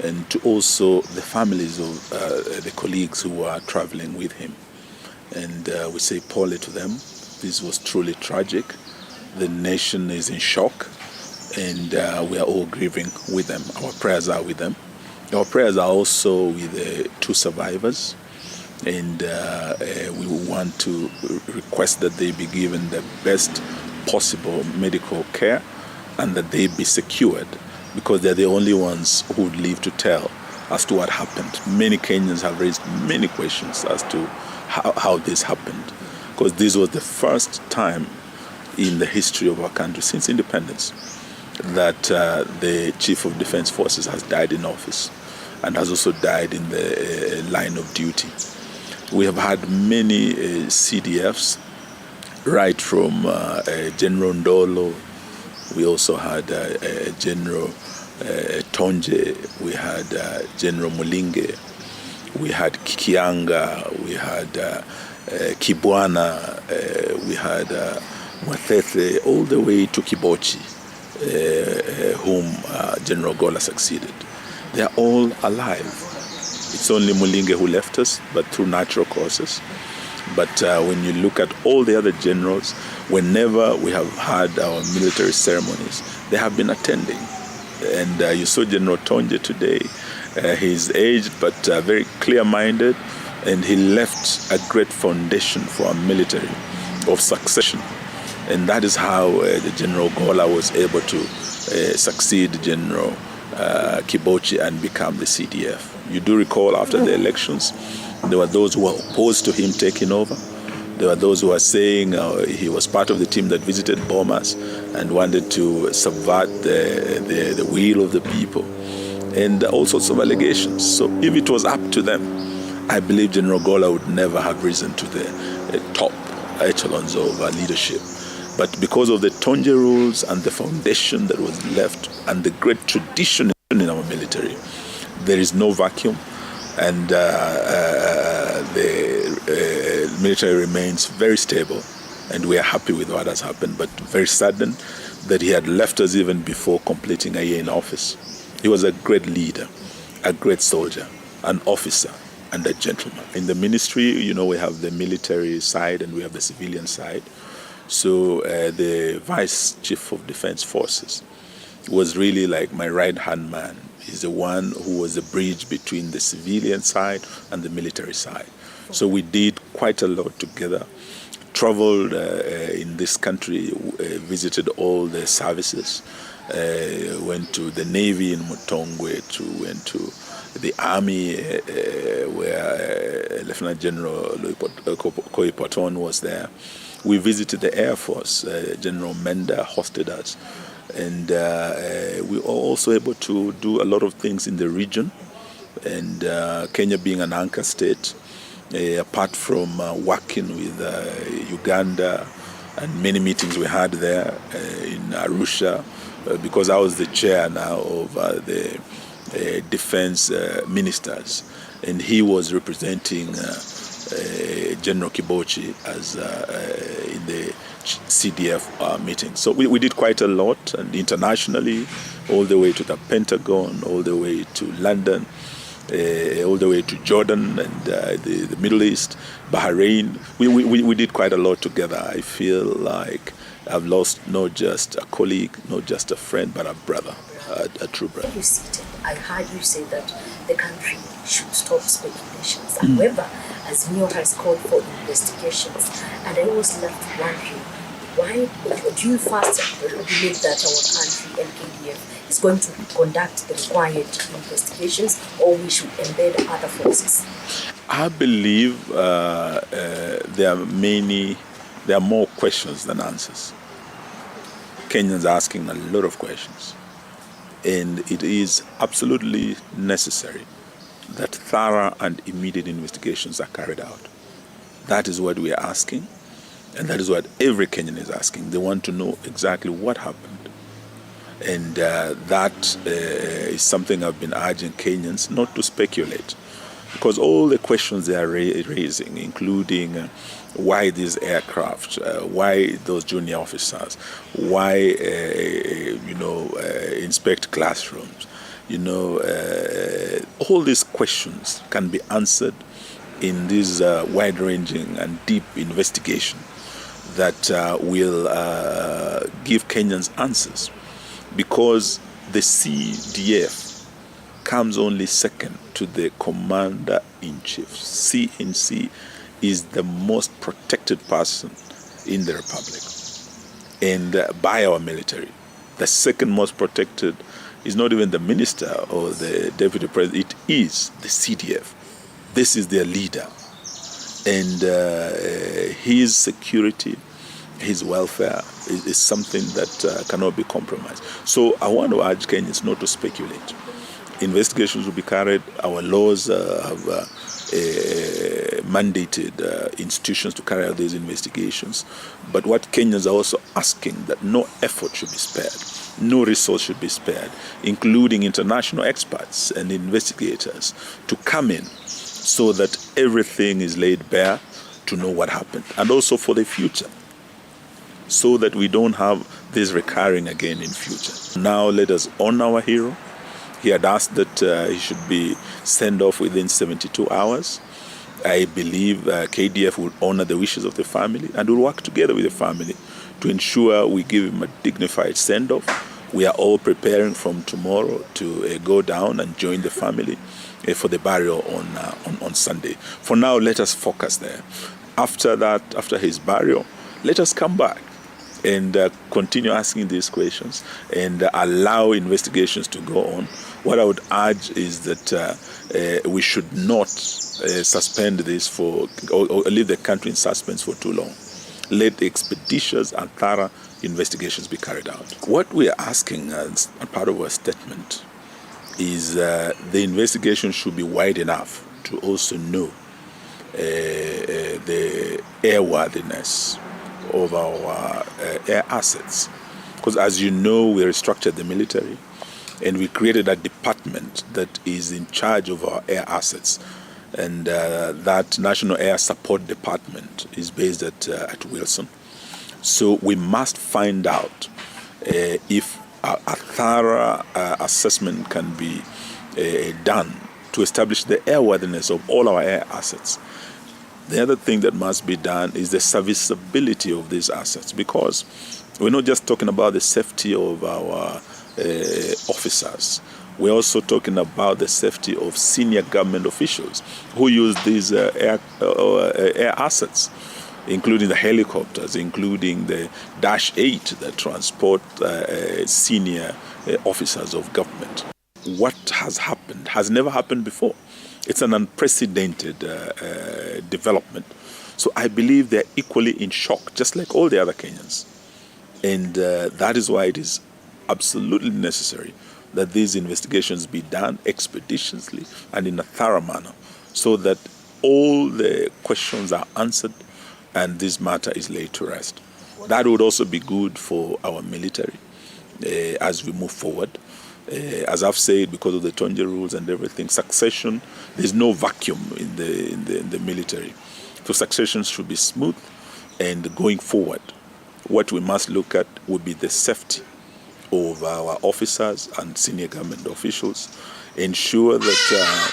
and to also the families of the colleagues who are traveling with him. And we say poorly to them. This was truly tragic. The nation is in shock, and we are all grieving with them. Our prayers are with them. Our prayers are also with the 2 survivors, and we want to request that they be given the best possible medical care and that they be secured, because they're the only ones who would live to tell as to what happened. Many Kenyans have raised many questions as to how this happened, because this was the first time in the history of our country since independence that the Chief of Defense Forces has died in office and has also died in the line of duty. We have had many CDFs, right from General Ndolo. We also had General Tonje, we had General Mulinge, we had Kianga, we had Kibwana, we had Mwathethe, all the way to Kibochi, whom General Ogolla succeeded. They are all alive. It's only Mulinge who left us, but through natural causes. But when you look at all the other generals, whenever we have had our military ceremonies, they have been attending. And you saw General Tonje today. He's aged but very clear-minded, and he left a great foundation for our military of succession. And that is how the General Ogolla was able to succeed General Kibochi and become the CDF. You do recall after the elections, there were those who were opposed to him taking over. There were those who were saying he was part of the team that visited Bomas and wanted to subvert the will of the people, and all sorts of allegations. So if it was up to them, I believe General Ogolla would never have risen to the top echelons of leadership. But because of the Tonje rules and the foundation that was left and the great tradition in our military, there is no vacuum, and the military remains very stable, and we are happy with what has happened, but very saddened that he had left us even before completing a year in office. He was a great leader, a great soldier, an officer, and a gentleman. In the ministry, you know, we have the military side and we have the civilian side. So the Vice Chief of Defense Forces was really like my right-hand man. He's the one who was the bridge between the civilian side and the military side. So we did quite a lot together, traveled in this country, visited all the services, went to the Navy in Mutongwe, went to the Army where Lieutenant General Koipoton was there. We visited the Air Force. General Menda hosted us. And we were also able to do a lot of things in the region. And Kenya being an anchor state, apart from working with Uganda and many meetings we had there in Arusha, because I was the chair now of the defense ministers, and he was representing General Kibochi as in the CDF meeting. So we did quite a lot, and internationally, all the way to the Pentagon, all the way to London, all the way to Jordan and the Middle East, Bahrain. We did quite a lot together. I feel like I've lost not just a colleague, not just a friend, but a brother, a true brother.
You seated, I heard you say that the country should stop speculations. However, as Mio has called for investigations, and I was left wondering, why do you first believe that our country, LKDF, is going to conduct the required investigations, or we should embed other forces?
I believe there are more questions than answers. Kenyans are asking a lot of questions, and it is absolutely necessary that thorough and immediate investigations are carried out. That is what we are asking, and that is what every Kenyan is asking. They want to know exactly what happened. And that is something I've been urging Kenyans not to speculate, because all the questions they are raising, including why these aircraft, why those junior officers, why inspect classrooms, all these questions can be answered in this wide-ranging and deep investigation that will give Kenyans answers, because the CDF comes only second to the Commander-in-Chief. CNC is the most protected person in the Republic, and by our military. The second most protected is not even the minister or the deputy president, it is the CDF. This is their leader. And his security, his welfare is something that cannot be compromised. So I want to urge Kenyans not to speculate. Investigations will be carried. Our laws have mandated institutions to carry out these investigations. But what Kenyans are also asking, that no effort should be spared, no resource should be spared, including international experts and investigators, to come in so that everything is laid bare to know what happened, and also for the future, so that we don't have this recurring again in future. Now let us honor our hero. He had asked that he should be sent off within 72 hours. I believe KDF will honor the wishes of the family and will work together with the family to ensure we give him a dignified send-off. We are all preparing from tomorrow to go down and join the family for the burial on Sunday. For now, let us focus there. After that, after his burial, let us come back and continue asking these questions and allow investigations to go on. What I would urge is that we should not suspend this or leave the country in suspense for too long. Let expeditious and thorough investigations be carried out. What we are asking as part of our statement is the investigation should be wide enough to also know the airworthiness of our air assets. Because as you know, we restructured the military and we created a department that is in charge of our air assets. And that National Air Support Department is based at Wilson. So we must find out if a thorough assessment can be done to establish the airworthiness of all our air assets. The other thing that must be done is the serviceability of these assets, because we're not just talking about the safety of our officers. We're also talking about the safety of senior government officials who use these air assets, including the helicopters, including the Dash 8 that transport senior officers of government. What has happened has never happened before. It's an unprecedented development. So I believe they're equally in shock, just like all the other Kenyans. And that is why it is absolutely necessary that these investigations be done expeditiously and in a thorough manner so that all the questions are answered and this matter is laid to rest. That would also be good for our military as we move forward. As I've said, because of the Tonje rules and everything, succession, there's no vacuum in the military. So succession should be smooth, and going forward, what we must look at would be the safety of our officers and senior government officials, ensure that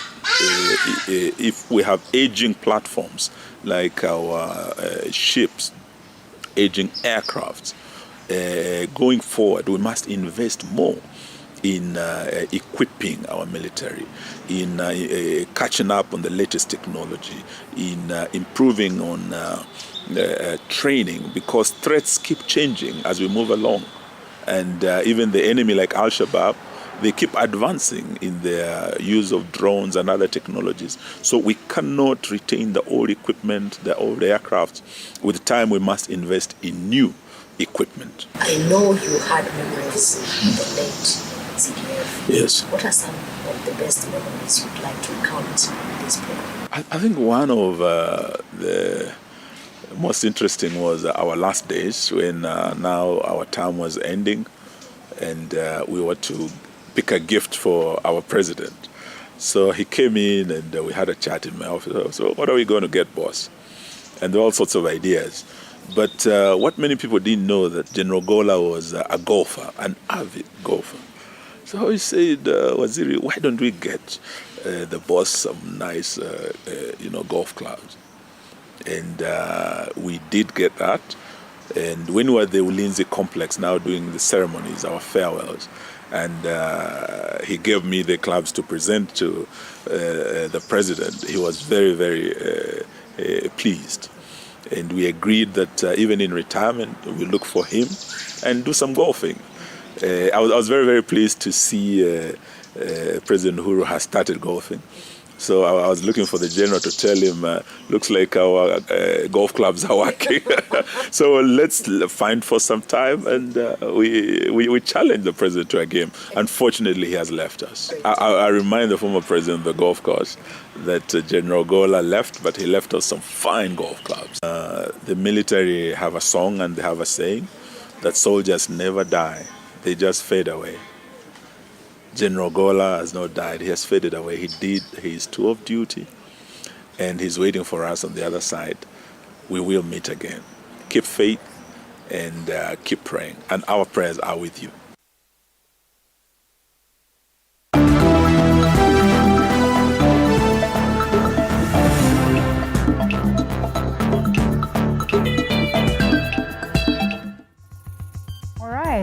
if we have aging platforms like our ships, aging aircrafts, going forward, we must invest more in equipping our military, in catching up on the latest technology, in improving on training, because threats keep changing as we move along. And even the enemy like Al-Shabaab, they keep advancing in their use of drones and other technologies. So we cannot retain the old equipment, the old aircraft. With time, we must invest in new equipment.
I know you had memories of the late CDF.
Yes.
What are some of the best memories you'd like to recount in this program?
I think one of the most interesting was our last days when now our term was ending and we were to pick a gift for our president. So he came in and we had a chat in my office. So what are we going to get, boss? And there were all sorts of ideas. But what many people didn't know that General Ogolla was a golfer, an avid golfer. So he said, Waziri, why don't we get the boss some nice, golf clubs? And we did get that. And when we were at the Ulinzi complex now doing the ceremonies, our farewells, and he gave me the clubs to present to the president, he was very, very pleased. And we agreed that even in retirement, we look for him and do some golfing. I was very, very pleased to see President Uhuru has started golfing. So I was looking for the general to tell him, looks like our golf clubs are working. So let's find for some time, and we challenge the president to a game. Unfortunately, he has left us. I remind the former president of the golf course that General Ogolla left, but he left us some fine golf clubs. The military have a song and they have a saying that soldiers never die, they just fade away. General Ogolla has not died. He has faded away. He did his tour of duty, and he's waiting for us on the other side. We will meet again. Keep faith and keep praying. And our prayers are with you.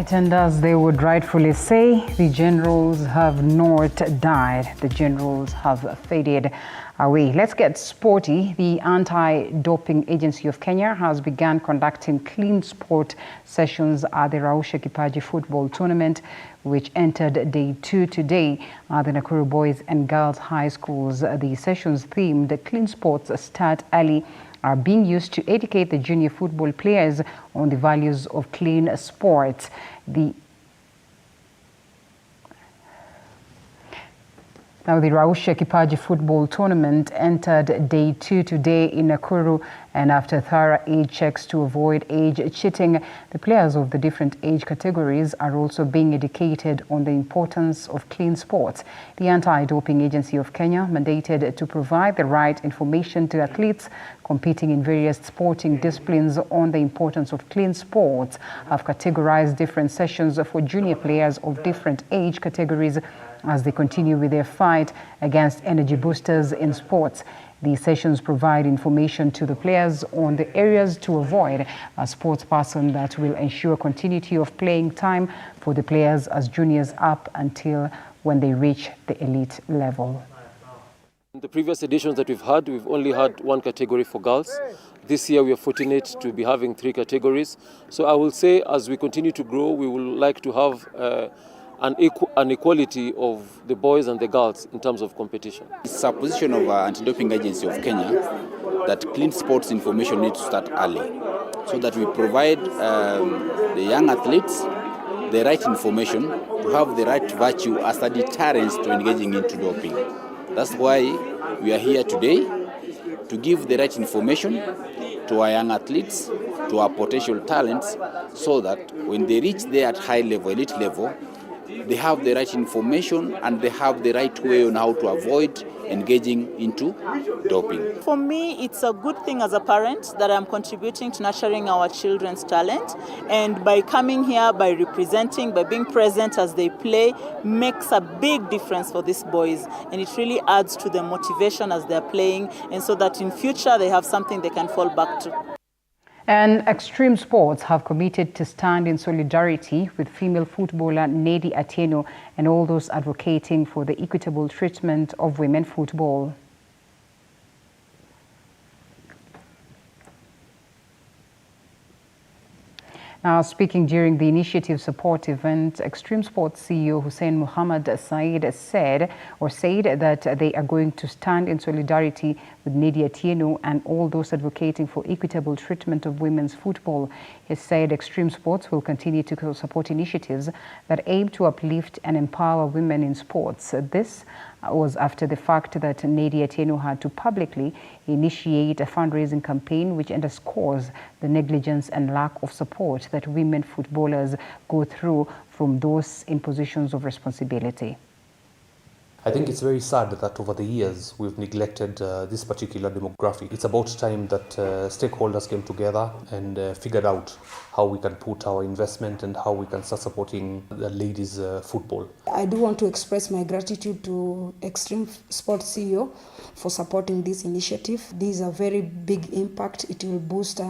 Right, and as they would rightfully say, the generals have not died. The generals have faded away. Let's get sporty. The Anti-Doping Agency of Kenya has begun conducting clean sport sessions at the Rausha Kipaji football tournament, which entered day 2 today at the Nakuru Boys and Girls High Schools. The sessions themed Clean Sports Start Early are being used to educate the junior football players on the values of clean sports. Now, the Rausha Kipaji football tournament entered day 2 today in Nakuru, and after thorough age checks to avoid age cheating, the players of the different age categories are also being educated on the importance of clean sports. The Anti-Doping Agency of Kenya, mandated to provide the right information to athletes competing in various sporting disciplines on the importance of clean sports, have categorized different sessions for junior players of different age categories as they continue with their fight against energy boosters in sports. These sessions provide information to the players on the areas to avoid a sports person that will ensure continuity of playing time for the players as juniors up until when they reach the elite level.
In the previous editions that we've only had one category for girls. This year we are fortunate to be having 3 categories. So I will say, as we continue to grow, we will like to have an equality of the boys and the girls in terms of competition.
It's a position of Anti-Doping Agency of Kenya that clean sports information needs to start early, so that we provide the young athletes the right information to have the right virtue as a deterrence to engaging into doping. That's why we are here today, to give the right information to our young athletes, to our potential talents, so that when they reach there at high level, elite level, they have the right information and they have the right way on how to avoid engaging into doping.
For me, it's a good thing as a parent that I'm contributing to nurturing our children's talent. And by coming here, by representing, by being present as they play, makes a big difference for these boys. And it really adds to their motivation as they're playing, and so that in future they have something they can fall back to.
And Extreme Sports have committed to stand in solidarity with female footballer Nedi Atieno and all those advocating for the equitable treatment of women football. Now, speaking during the initiative support event, Extreme Sports CEO Hussein Muhammad Said said that they are going to stand in solidarity with Nedi Atieno and all those advocating for equitable treatment of women's football. He said Extreme Sports will continue to support initiatives that aim to uplift and empower women in sports. This was after the fact that Nedi Atieno had to publicly initiate a fundraising campaign which underscores the negligence and lack of support that women footballers go through from those in positions of responsibility.
I think it's very sad that over the years we've neglected this particular demographic. It's about time that stakeholders came together and figured out how we can put our investment and how we can start supporting the ladies' football.
I do want to express my gratitude to Extreme Sports CEO for supporting this initiative. This is a very big impact. It will boost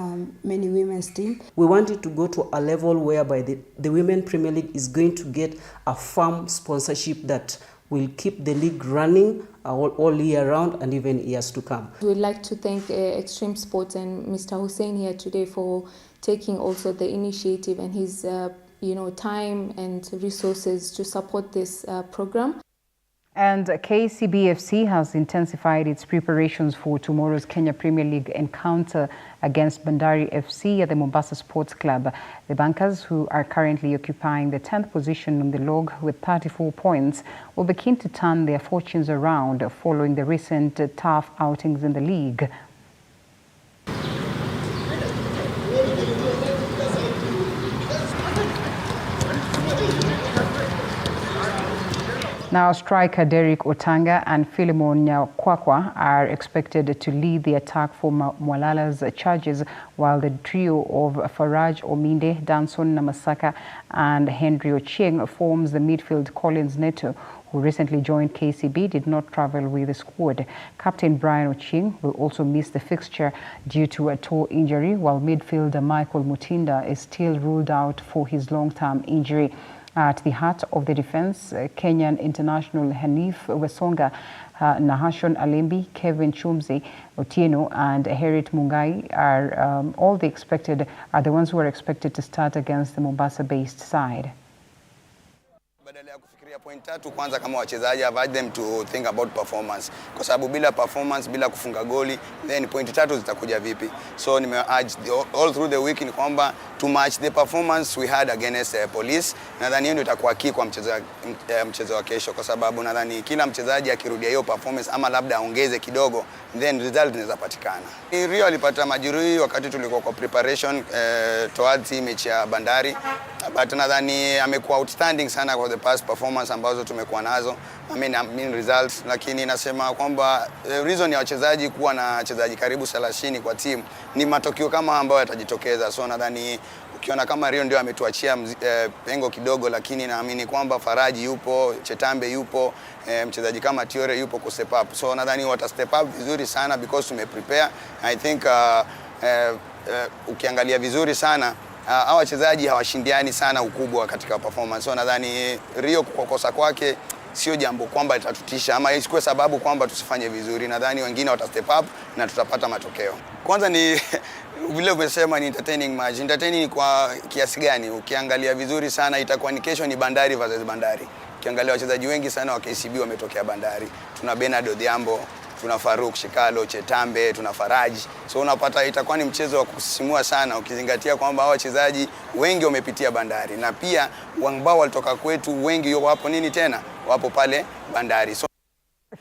many women's team.
We want it to go to a level whereby the Women Premier League is going to get a firm sponsorship that will keep the league running all year round and even years to come.
We would like to thank Extreme Sports and Mr. Hussein here today for taking also the initiative and his time and resources to support this program.
And KCBFC has intensified its preparations for tomorrow's Kenya Premier League encounter against Bandari FC at the Mombasa Sports Club. The Bankers, who are currently occupying the 10th position on the log with 34 points, will be keen to turn their fortunes around following the recent tough outings in the league. Now, striker Derek Otanga and Philemon Nyakwakwa are expected to lead the attack for Mwalala's charges, while the trio of Faraj Ominde, Danson Namasaka and Henry Ochieng forms the midfield Collins Neto, who who recently joined KCB, did not travel with the squad. Captain Brian Oching will also miss the fixture due to a toe injury, while midfielder Michael Mutinda is still ruled out for his long-term injury. At the heart of the defense, Kenyan international Hanif Wesonga, Nahashon Alembi, Kevin Chumzi, Otieno, and Herit Mungai are the ones who are expected to start against the Mombasa-based side.
Point tatu kwanza kama wachezaji, I've urged them to think about performance, kwa sababu bila performance, bila kufunga goli, then point tatu zitakuja vipi? So nime-urge all through the week ni kwamba to match the performance we had against police. Nadhani hiyo ndio itakuwa key kwa mchezo wa kesho, kwa sababu nadhani kila mchezaji akirudia hiyo performance ama labda aongeze kidogo, then result inaweza patikana. Rio alipata majeruhi wakati tulikuwa kwa preparation towards mechi ya Bandari, but nadhani amekuwa outstanding sana for the past performance ambazo tumekuwa nazo. I mean results, lakini nasema kwamba reason ya wachezaji kuwa na wachezaji karibu 30 kwa team ni matokeo kama ambayo yatajitokeza. So nadhani ukiona kama Rio ndio ametuachia pengo kidogo, lakini naamini kwamba Faraji yupo, Chetambe yupo, mchezaji kama Tiore yupo ku step up. So nadhani wata step up vizuri sana because tumeprepare. I think ukiangalia vizuri sana hawa wachezaji hawashindiani sana ukubwa katika performance. So nadhani Rio kukosa kwake sio jambo kwamba itatutisha ama isikuwe sababu kwamba tusifanye vizuri. Nadhani wengine wata step up na tutapata matokeo. Kwanza ni vile umesema ni entertaining match. Entertaining kwa kiasi gani? Ukiangalia vizuri sana itakuwa ni kesho ni Bandari versus Bandari. Ukiangalia wachezaji wengi sana wa KCB wametokea Bandari. Tuna Bernard Odhiambo, tuna Faruk Shikalo, Chetambe, tuna Faraji. So unapata itakuwa ni mchezo wa kusisimua sana ukizingatia kwamba hao wachezaji wengi wamepitia Bandari, na pia ambao walitoka kwetu wengi wapo wapo pale Bandari. So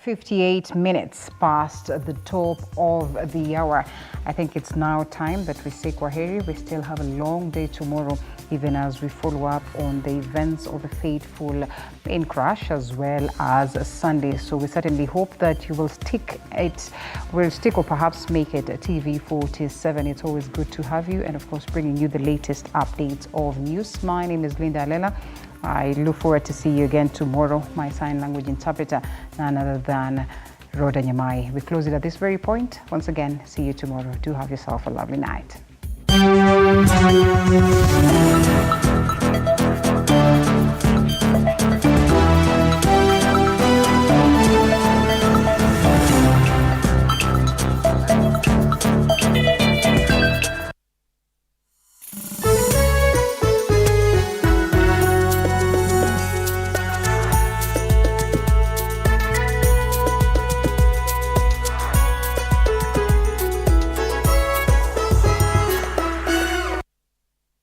58 minutes past the top of the hour. I think it's now time that we say kwaheri. We still have a long day tomorrow, even as we follow up on the events of the fateful plane crash as well as Sunday. So we certainly hope that you will stick or perhaps make it TV47. It's always good to have you, and of course bringing you the latest updates of news. My name is Linda Lela. I look forward to see you again tomorrow. My sign language interpreter, none other than Rhoda Nyamai. We close it at this very point. Once again, see you tomorrow. Do have yourself a lovely night.